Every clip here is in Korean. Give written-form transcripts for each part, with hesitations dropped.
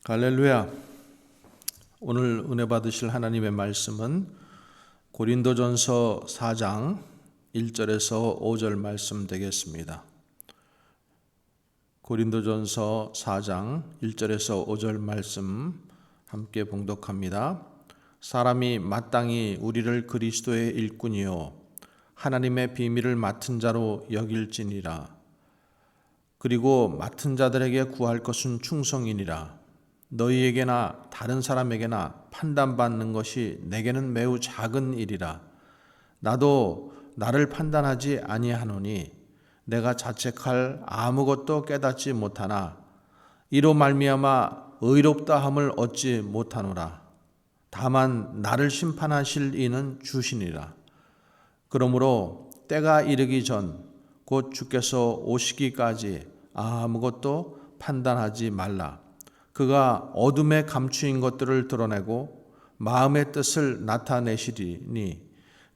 할렐루야. 오늘 은혜 받으실 하나님의 말씀은 고린도전서 4장 1절에서 5절 말씀 되겠습니다. 고린도전서 4장 1절에서 5절 말씀 함께 봉독합니다. 사람이 마땅히 우리를 그리스도의 일꾼이요 하나님의 비밀을 맡은 자로 여길지니라. 그리고 맡은 자들에게 구할 것은 충성이니라. 너희에게나 다른 사람에게나 판단받는 것이 내게는 매우 작은 일이라. 나도 나를 판단하지 아니하노니 내가 자책할 아무것도 깨닫지 못하나 이로 말미암아 의롭다함을 얻지 못하노라. 다만 나를 심판하실 이는 주시니라. 그러므로 때가 이르기 전 곧 주께서 오시기까지 아무것도 판단하지 말라. 그가 어둠에 감추인 것들을 드러내고 마음의 뜻을 나타내시리니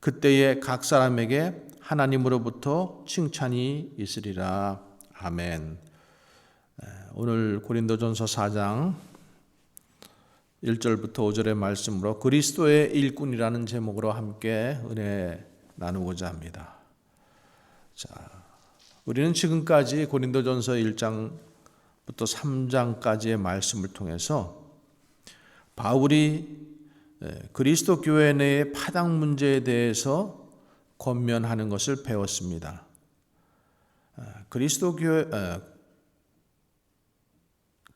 그때에 각 사람에게 하나님으로부터 칭찬이 있으리라. 아멘. 오늘 고린도전서 4장 1절부터 5절의 말씀으로 그리스도의 일꾼이라는 제목으로 함께 은혜 나누고자 합니다. 자, 우리는 지금까지 고린도전서 1장 부터 3장까지의 말씀을 통해서 바울이 그리스도 교회 내의 파당 문제에 대해서 권면하는 것을 배웠습니다.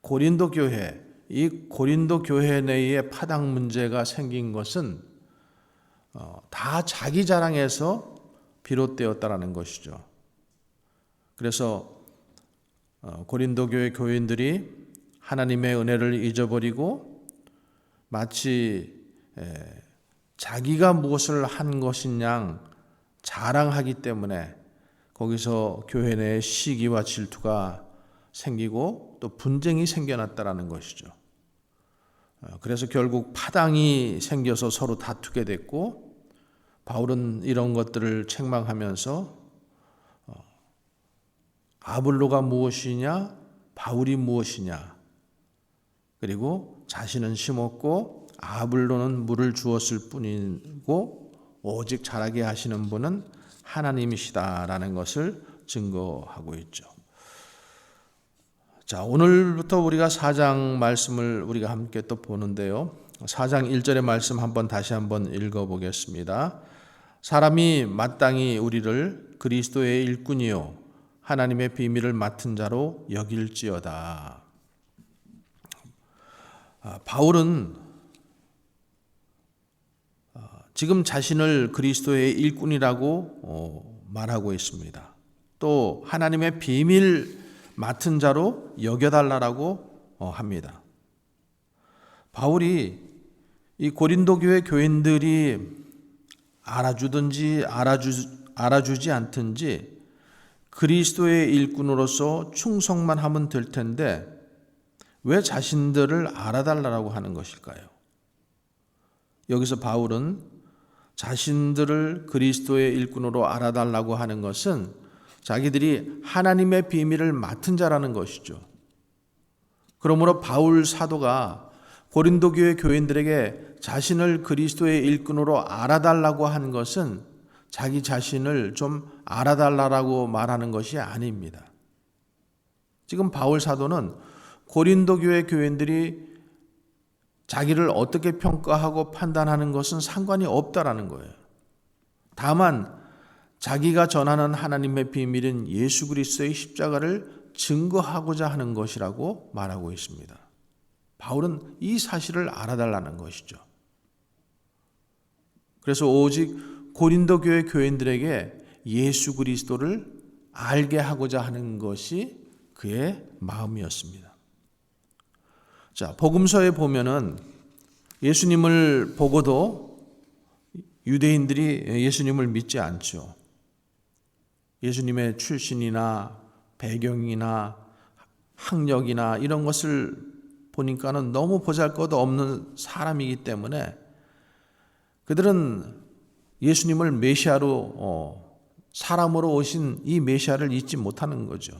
고린도 교회, 이 고린도 교회 내의 파당 문제가 생긴 것은 다 자기 자랑에서 비롯되었다라는 것이죠. 그래서 고린도 교회 교인들이 하나님의 은혜를 잊어버리고 마치 자기가 무엇을 한 것인 양 자랑하기 때문에 거기서 교회 내에 시기와 질투가 생기고 또 분쟁이 생겨났다라는 것이죠. 그래서 결국 파당이 생겨서 서로 다투게 됐고 바울은 이런 것들을 책망하면서 아볼로가 무엇이냐, 바울이 무엇이냐, 그리고 자신은 심었고 아볼로는 물을 주었을 뿐이고 오직 자라게 하시는 분은 하나님이시다라는 것을 증거하고 있죠. 자, 오늘부터 우리가 4장 말씀을 우리가 함께 또 보는데요. 4장 1절의 말씀 다시 한번 읽어보겠습니다. 사람이 마땅히 우리를 그리스도의 일꾼이요 하나님의 비밀을 맡은 자로 여길지어다. 바울은 지금 자신을 그리스도의 일꾼이라고 말하고 있습니다. 또 하나님의 비밀 맡은 자로 여겨달라고 합니다. 바울이 이 고린도 교회 교인들이 알아주든지 알아주지 않든지 그리스도의 일꾼으로서 충성만 하면 될 텐데 왜 자신들을 알아달라고 하는 것일까요? 여기서 바울은 자신들을 그리스도의 일꾼으로 알아달라고 하는 것은 자기들이 하나님의 비밀을 맡은 자라는 것이죠. 그러므로 바울 사도가 고린도 교회 교인들에게 자신을 그리스도의 일꾼으로 알아달라고 하는 것은 자기 자신을 좀 알아달라고 말하는 것이 아닙니다. 지금 바울 사도는 고린도 교회 교인들이 자기를 어떻게 평가하고 판단하는 것은 상관이 없다라는 거예요. 다만 자기가 전하는 하나님의 비밀은 예수 그리스도의 십자가를 증거하고자 하는 것이라고 말하고 있습니다. 바울은 이 사실을 알아달라는 것이죠. 그래서 오직 고린도 교회 교인들에게 예수 그리스도를 알게 하고자 하는 것이 그의 마음이었습니다. 자, 복음서에 보면은 예수님을 보고도 유대인들이 예수님을 믿지 않죠. 예수님의 출신이나 배경이나 학력이나 이런 것을 보니까는 너무 보잘것없는 사람이기 때문에 그들은 예수님을 메시아로 사람으로 오신 이 메시아를 잊지 못하는 거죠.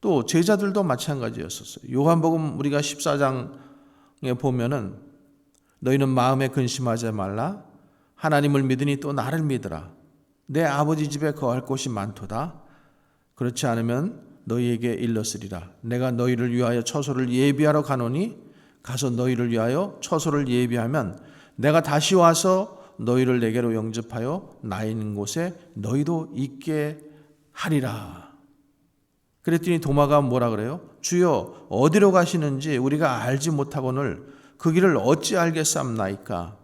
또 제자들도 마찬가지였었어요. 요한복음 우리가 14장에 보면은 너희는 마음에 근심하지 말라. 하나님을 믿으니 또 나를 믿으라. 내 아버지 집에 거할 곳이 많도다. 그렇지 않으면 너희에게 일렀으리라. 내가 너희를 위하여 처소를 예비하러 가노니 가서 너희를 위하여 처소를 예비하면 내가 다시 와서 너희를 내게로 영접하여 나 있는 곳에 너희도 있게 하리라. 그랬더니 도마가 뭐라 그래요? 주여 어디로 가시는지 우리가 알지 못하거늘 그 길을 어찌 알겠사옵나이까.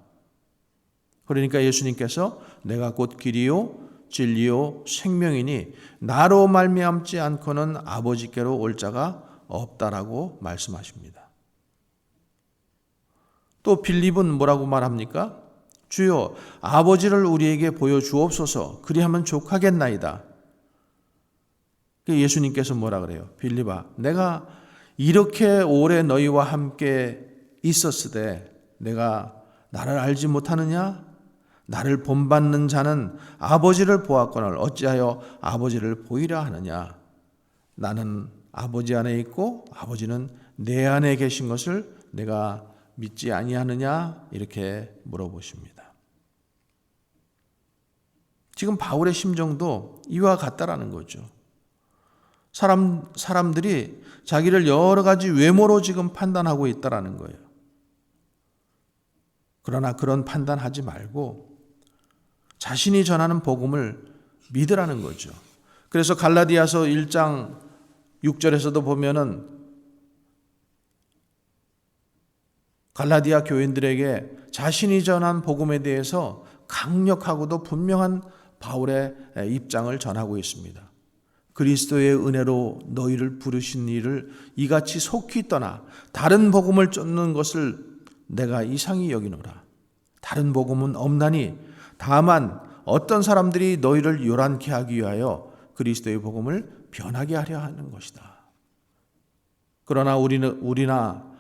그러니까 예수님께서 내가 곧 길이요 진리요 생명이니 나로 말미암지 않고는 아버지께로 올 자가 없다라고 말씀하십니다. 또 빌립은 뭐라고 말합니까? 주여 아버지를 우리에게 보여주옵소서. 그리하면 족하겠나이다. 예수님께서 뭐라 그래요? 빌립아, 내가 이렇게 오래 너희와 함께 있었으되 내가 나를 알지 못하느냐? 나를 본받는 자는 아버지를 보았거늘 어찌하여 아버지를 보이라 하느냐? 나는 아버지 안에 있고 아버지는 내 안에 계신 것을 내가 믿지 아니하느냐? 이렇게 물어보십니다. 지금 바울의 심정도 이와 같다라는 거죠. 사람들이 자기를 여러 가지 외모로 지금 판단하고 있다라는 거예요. 그러나 그런 판단하지 말고 자신이 전하는 복음을 믿으라는 거죠. 그래서 갈라디아서 1장 6절에서도 보면은 갈라디아 교인들에게 자신이 전한 복음에 대해서 강력하고도 분명한 바울의 입장을 전하고 있습니다. 그리스도의 은혜로 너희를 부르신 이를 이같이 속히 떠나 다른 복음을 쫓는 것을 내가 이상히 여기노라. 다른 복음은 없나니 다만 어떤 사람들이 너희를 요란케 하기 위하여 그리스도의 복음을 변하게 하려 하는 것이다. 그러나 우리나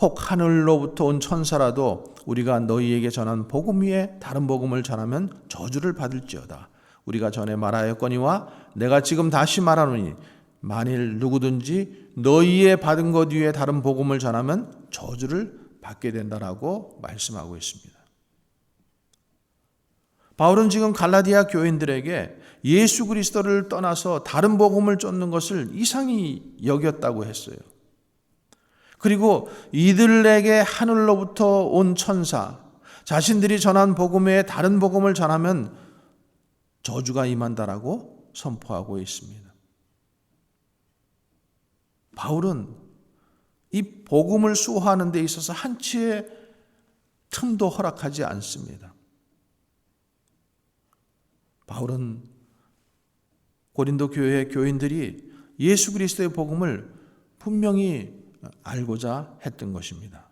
혹 하늘로부터 온 천사라도 우리가 너희에게 전한 복음 위에 다른 복음을 전하면 저주를 받을지어다. 우리가 전에 말하였거니와 내가 지금 다시 말하노니 만일 누구든지 너희의 받은 것 위에 다른 복음을 전하면 저주를 받게 된다라고 말씀하고 있습니다. 바울은 지금 갈라디아 교인들에게 예수 그리스도를 떠나서 다른 복음을 쫓는 것을 이상히 여겼다고 했어요. 그리고 이들에게 하늘로부터 온 천사, 자신들이 전한 복음 외에 다른 복음을 전하면 저주가 임한다라고 선포하고 있습니다. 바울은 이 복음을 수호하는 데 있어서 한치의 틈도 허락하지 않습니다. 바울은 고린도 교회의 교인들이 예수 그리스도의 복음을 분명히 알고자 했던 것입니다.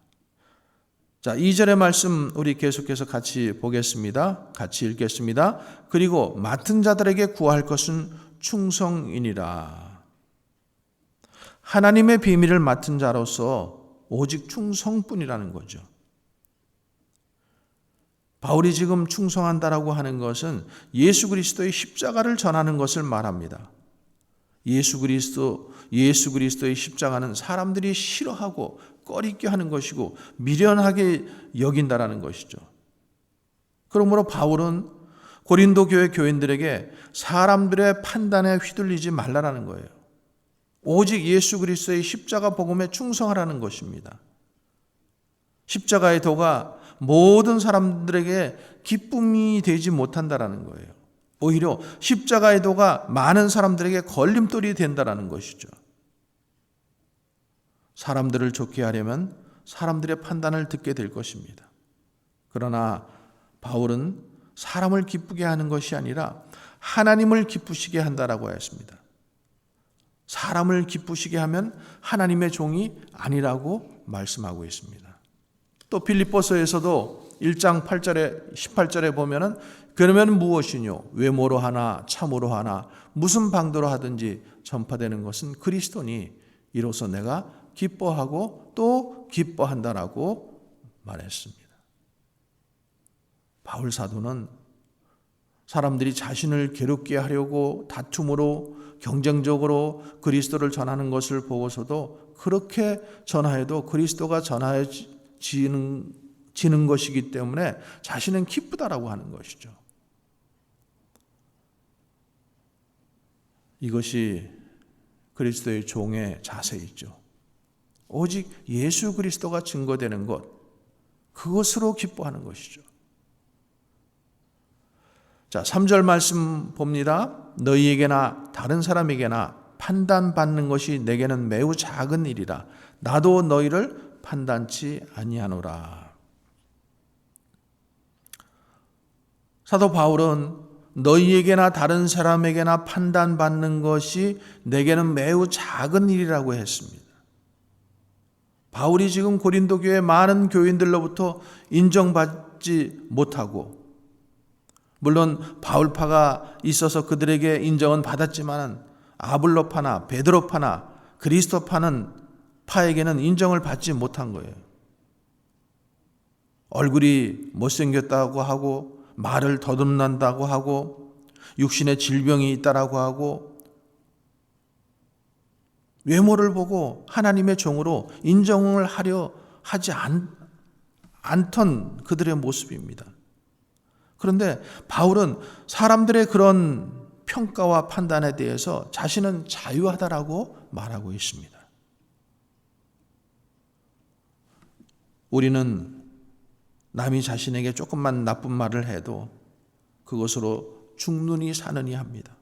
자, 2절의 말씀 우리 계속해서 같이 보겠습니다. 같이 읽겠습니다. 그리고 맡은 자들에게 구할 것은 충성이니라. 하나님의 비밀을 맡은 자로서 오직 충성뿐이라는 거죠. 바울이 지금 충성한다라고 하는 것은 예수 그리스도의 십자가를 전하는 것을 말합니다. 예수 그리스도의 십자가는 사람들이 싫어하고 꺼리게 하는 것이고 미련하게 여긴다라는 것이죠. 그러므로 바울은 고린도 교회 교인들에게 사람들의 판단에 휘둘리지 말라라는 거예요. 오직 예수 그리스도의 십자가 복음에 충성하라는 것입니다. 십자가의 도가 모든 사람들에게 기쁨이 되지 못한다라는 거예요. 오히려 십자가의 도가 많은 사람들에게 걸림돌이 된다라는 것이죠. 사람들을 좋게 하려면 사람들의 판단을 듣게 될 것입니다. 그러나 바울은 사람을 기쁘게 하는 것이 아니라 하나님을 기쁘시게 한다라고 했습니다. 사람을 기쁘시게 하면 하나님의 종이 아니라고 말씀하고 있습니다. 또 빌립보서에서도 1장 8절에 18절에 보면은 그러면 무엇이뇨? 외모로 하나 참으로 하나 무슨 방도로 하든지 전파되는 것은 그리스도니 이로써 내가 기뻐하고 또 기뻐한다라고 말했습니다. 바울 사도는 사람들이 자신을 괴롭게 하려고 다툼으로 경쟁적으로 그리스도를 전하는 것을 보고서도 그렇게 전하여도 그리스도가 전하여지는 것이기 때문에 자신은 기쁘다라고 하는 것이죠. 이것이 그리스도의 종의 자세이죠. 오직 예수 그리스도가 증거되는 것, 그것으로 기뻐하는 것이죠. 자, 3절 말씀 봅니다. 너희에게나 다른 사람에게나 판단받는 것이 내게는 매우 작은 일이라. 나도 너희를 판단치 아니하노라. 사도 바울은 너희에게나 다른 사람에게나 판단받는 것이 내게는 매우 작은 일이라고 했습니다. 바울이 지금 고린도 교회 많은 교인들로부터 인정받지 못하고, 물론 바울파가 있어서 그들에게 인정은 받았지만 아볼로파나 베드로파나 그리스도파는 파에게는 인정을 받지 못한 거예요. 얼굴이 못생겼다고 하고, 말을 더듬는다고 하고, 육신에 질병이 있다라고 하고, 외모를 보고 하나님의 종으로 인정을 하려 하지 않던 그들의 모습입니다. 그런데 바울은 사람들의 그런 평가와 판단에 대해서 자신은 자유하다라고 말하고 있습니다. 우리는 남이 자신에게 조금만 나쁜 말을 해도 그것으로 죽느니 사느니 합니다.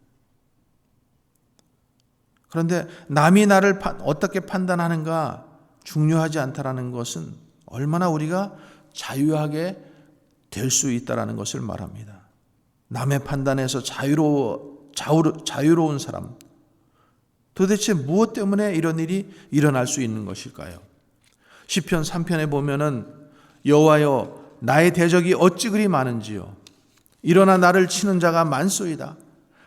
그런데 남이 나를 어떻게 판단하는가 중요하지 않다라는 것은 얼마나 우리가 자유하게 될 수 있다라는 것을 말합니다. 남의 판단에서 자유로운 사람, 도대체 무엇 때문에 이런 일이 일어날 수 있는 것일까요? 시편 3편에 보면은 여호와여 나의 대적이 어찌 그리 많은지요. 일어나 나를 치는 자가 많소이다.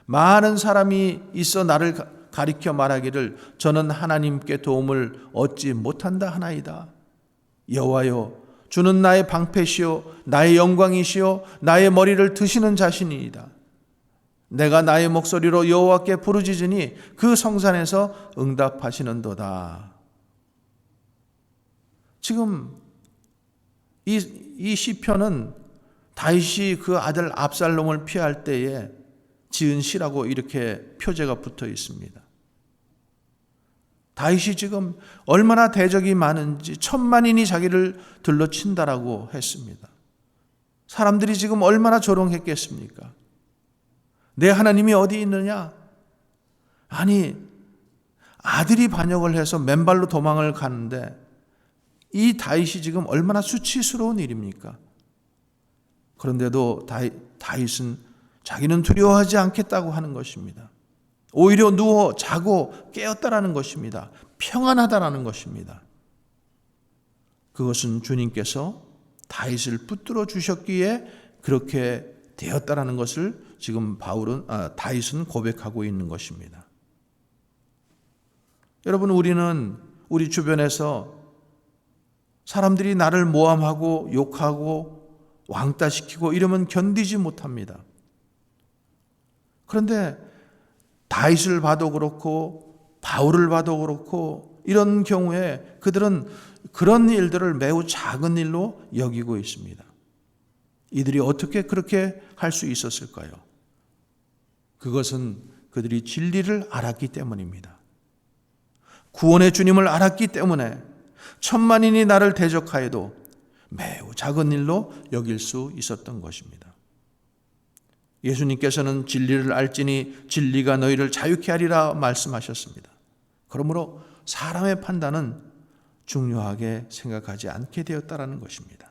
많은 사람이 있어 나를 가리켜 말하기를 저는 하나님께 도움을 얻지 못한다 하나이다. 여호와여 주는 나의 방패시요 나의 영광이시요 나의 머리를 드시는 자신이이다. 내가 나의 목소리로 여호와께 부르짖으니 그 성산에서 응답하시는도다. 지금 이 시편은 다윗이 그 아들 압살롬을 피할 때에 지은 시라고 이렇게 표제가 붙어 있습니다. 다윗이 지금 얼마나 대적이 많은지 1000만인이 자기를 들러친다라고 했습니다. 사람들이 지금 얼마나 조롱했겠습니까? 내 하나님이 어디 있느냐? 아니, 아들이 반역을 해서 맨발로 도망을 가는데 이 다윗이 지금 얼마나 수치스러운 일입니까? 그런데도 다윗은 자기는 두려워하지 않겠다고 하는 것입니다. 오히려 누워 자고 깨었다라는 것입니다. 평안하다라는 것입니다. 그것은 주님께서 다윗을 붙들어 주셨기에 그렇게 되었다라는 것을 지금 다윗은 고백하고 있는 것입니다. 여러분, 우리는 우리 주변에서 사람들이 나를 모함하고 욕하고 왕따시키고 이러면 견디지 못합니다. 그런데 다윗을 봐도 그렇고 바울을 봐도 그렇고 이런 경우에 그들은 그런 일들을 매우 작은 일로 여기고 있습니다. 이들이 어떻게 그렇게 할 수 있었을까요? 그것은 그들이 진리를 알았기 때문입니다. 구원의 주님을 알았기 때문에 1000만인이 나를 대적하여도 매우 작은 일로 여길 수 있었던 것입니다. 예수님께서는 진리를 알지니 진리가 너희를 자유케 하리라 말씀하셨습니다. 그러므로 사람의 판단은 중요하게 생각하지 않게 되었다라는 것입니다.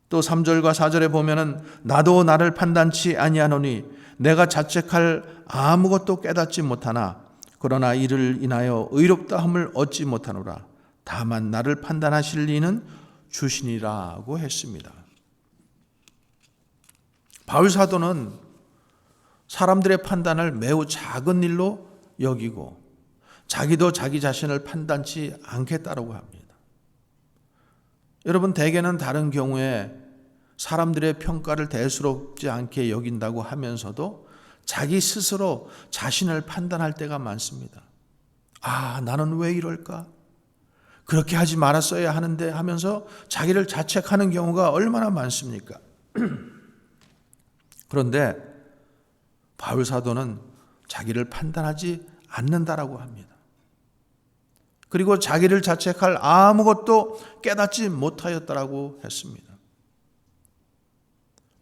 또 3절과 4절에 보면은 나도 나를 판단치 아니하노니 내가 자책할 아무것도 깨닫지 못하나 그러나 이를 인하여 의롭다함을 얻지 못하노라. 다만 나를 판단하실 이는 주시니라고 했습니다. 바울 사도는 사람들의 판단을 매우 작은 일로 여기고 자기도 자기 자신을 판단치 않겠다라고 합니다. 여러분, 대개는 다른 경우에 사람들의 평가를 대수롭지 않게 여긴다고 하면서도 자기 스스로 자신을 판단할 때가 많습니다. 아, 나는 왜 이럴까? 그렇게 하지 말았어야 하는데 하면서 자기를 자책하는 경우가 얼마나 많습니까? 그런데 바울 사도는 자기를 판단하지 않는다라고 합니다. 그리고 자기를 자책할 아무것도 깨닫지 못하였다라고 했습니다.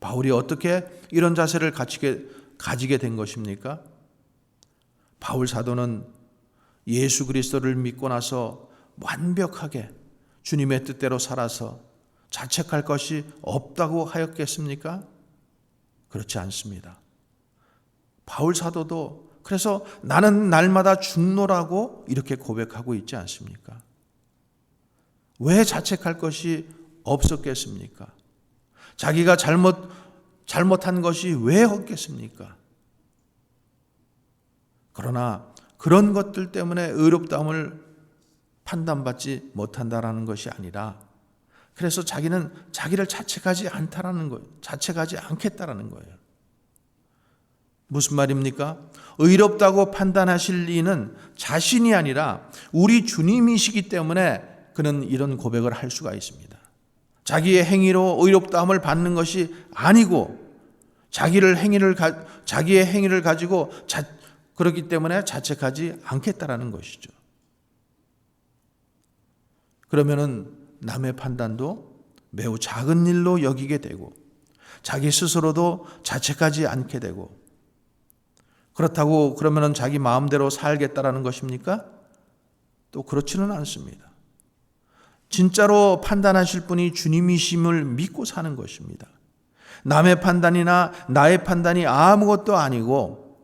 바울이 어떻게 이런 자세를 가지게 된 것입니까? 바울 사도는 예수 그리스도를 믿고 나서 완벽하게 주님의 뜻대로 살아서 자책할 것이 없다고 하였겠습니까? 그렇지 않습니다. 바울 사도도 그래서 나는 날마다 죽노라고 이렇게 고백하고 있지 않습니까? 왜 자책할 것이 없었겠습니까? 자기가 잘못한 것이 왜 없겠습니까? 그러나 그런 것들 때문에 의롭다함을 판단받지 못한다라는 것이 아니라 그래서 자기는 자기를 자책하지 않겠다라는 거예요. 무슨 말입니까? 의롭다고 판단하실 이는 자신이 아니라 우리 주님이시기 때문에 그는 이런 고백을 할 수가 있습니다. 자기의 행위로 의롭다함을 받는 것이 아니고 자기의 행위를 가지고 그렇기 때문에 자책하지 않겠다라는 것이죠. 그러면은 남의 판단도 매우 작은 일로 여기게 되고 자기 스스로도 자책하지 않게 되고 그렇다고 그러면은 자기 마음대로 살겠다라는 것입니까? 또 그렇지는 않습니다. 진짜로 판단하실 분이 주님이심을 믿고 사는 것입니다. 남의 판단이나 나의 판단이 아무것도 아니고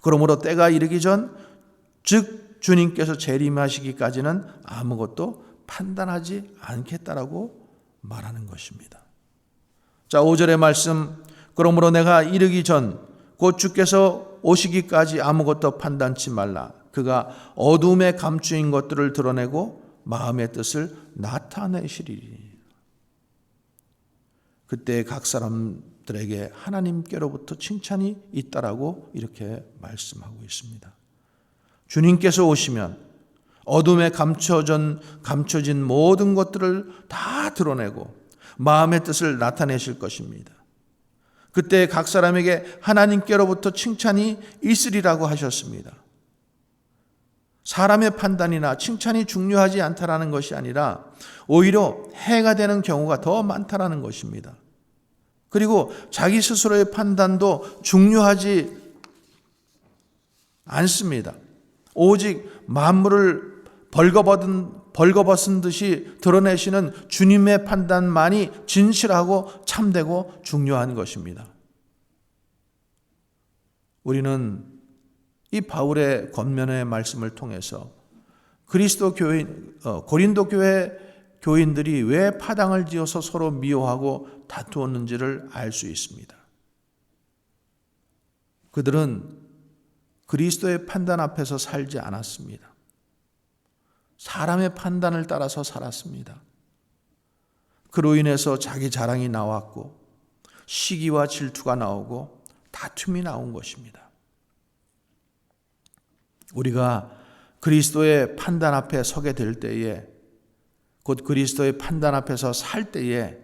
그러므로 때가 이르기 전 즉 주님께서 재림하시기까지는 아무것도 판단하지 않겠다라고 말하는 것입니다. 자, 5절의 말씀, 그러므로 내가 이르기 전 곧 주께서 오시기까지 아무것도 판단치 말라. 그가 어둠에 감추인 것들을 드러내고 마음의 뜻을 나타내시리니. 그때 각 사람들에게 하나님께로부터 칭찬이 있다라고 이렇게 말씀하고 있습니다. 주님께서 오시면 어둠에 감춰진 모든 것들을 다 드러내고 마음의 뜻을 나타내실 것입니다. 그때 각 사람에게 하나님께로부터 칭찬이 있으리라고 하셨습니다. 사람의 판단이나 칭찬이 중요하지 않다라는 것이 아니라 오히려 해가 되는 경우가 더 많다라는 것입니다. 그리고 자기 스스로의 판단도 중요하지 않습니다. 오직 만물을 벌거벗은 듯이 드러내시는 주님의 판단만이 진실하고 참되고 중요한 것입니다. 우리는 이 바울의 권면의 말씀을 통해서 고린도 교회 교인들이 왜 파당을 지어서 서로 미워하고 다투었는지를 알 수 있습니다. 그들은 그리스도의 판단 앞에서 살지 않았습니다. 사람의 판단을 따라서 살았습니다. 그로 인해서 자기 자랑이 나왔고 시기와 질투가 나오고 다툼이 나온 것입니다. 우리가 그리스도의 판단 앞에 서게 될 때에 곧 그리스도의 판단 앞에서 살 때에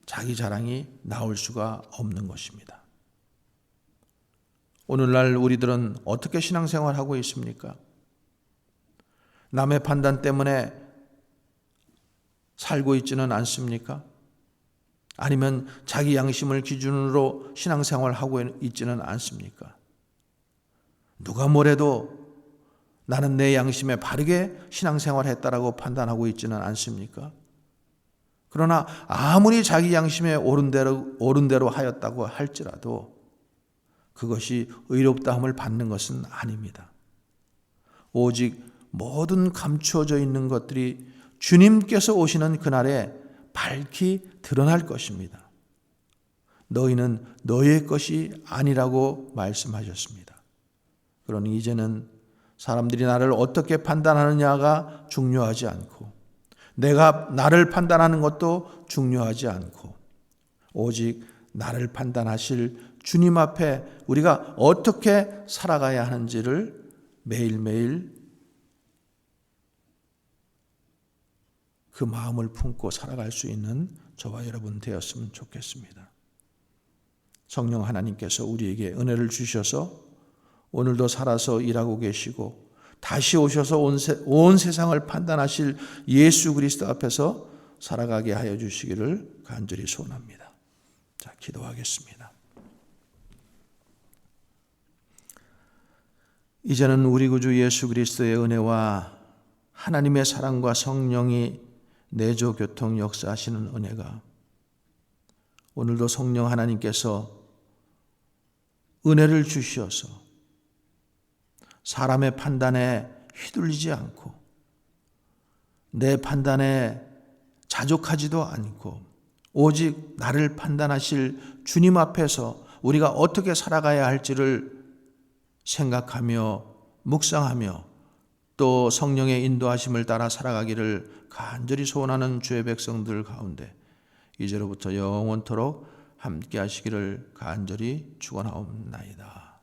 자기 자랑이 나올 수가 없는 것입니다. 오늘날 우리들은 어떻게 신앙생활하고 있습니까? 남의 판단 때문에 살고 있지는 않습니까? 아니면 자기 양심을 기준으로 신앙생활하고 있지는 않습니까? 누가 뭐래도 나는 내 양심에 바르게 신앙생활했다라고 판단하고 있지는 않습니까? 그러나 아무리 자기 양심에 옳은 대로 하였다고 할지라도 그것이 의롭다함을 받는 것은 아닙니다. 오직 모든 감추어져 있는 것들이 주님께서 오시는 그날에 밝히 드러날 것입니다. 너희는 너희의 것이 아니라고 말씀하셨습니다. 그러니 이제는 사람들이 나를 어떻게 판단하느냐가 중요하지 않고 내가 나를 판단하는 것도 중요하지 않고 오직 나를 판단하실 주님 앞에 우리가 어떻게 살아가야 하는지를 매일매일 그 마음을 품고 살아갈 수 있는 저와 여러분 되었으면 좋겠습니다. 성령 하나님께서 우리에게 은혜를 주셔서 오늘도 살아서 일하고 계시고 다시 오셔서 온 세상을 판단하실 예수 그리스도 앞에서 살아가게 하여 주시기를 간절히 소원합니다. 자, 기도하겠습니다. 이제는 우리 구주 예수 그리스도의 은혜와 하나님의 사랑과 성령이 내조 교통 역사하시는 은혜가 오늘도 성령 하나님께서 은혜를 주시어서 사람의 판단에 휘둘리지 않고 내 판단에 자족하지도 않고 오직 나를 판단하실 주님 앞에서 우리가 어떻게 살아가야 할지를 생각하며 묵상하며 또 성령의 인도하심을 따라 살아가기를 간절히 소원하는 주의 백성들 가운데 이제로부터 영원토록 함께 하시기를 간절히 축원하옵나이다.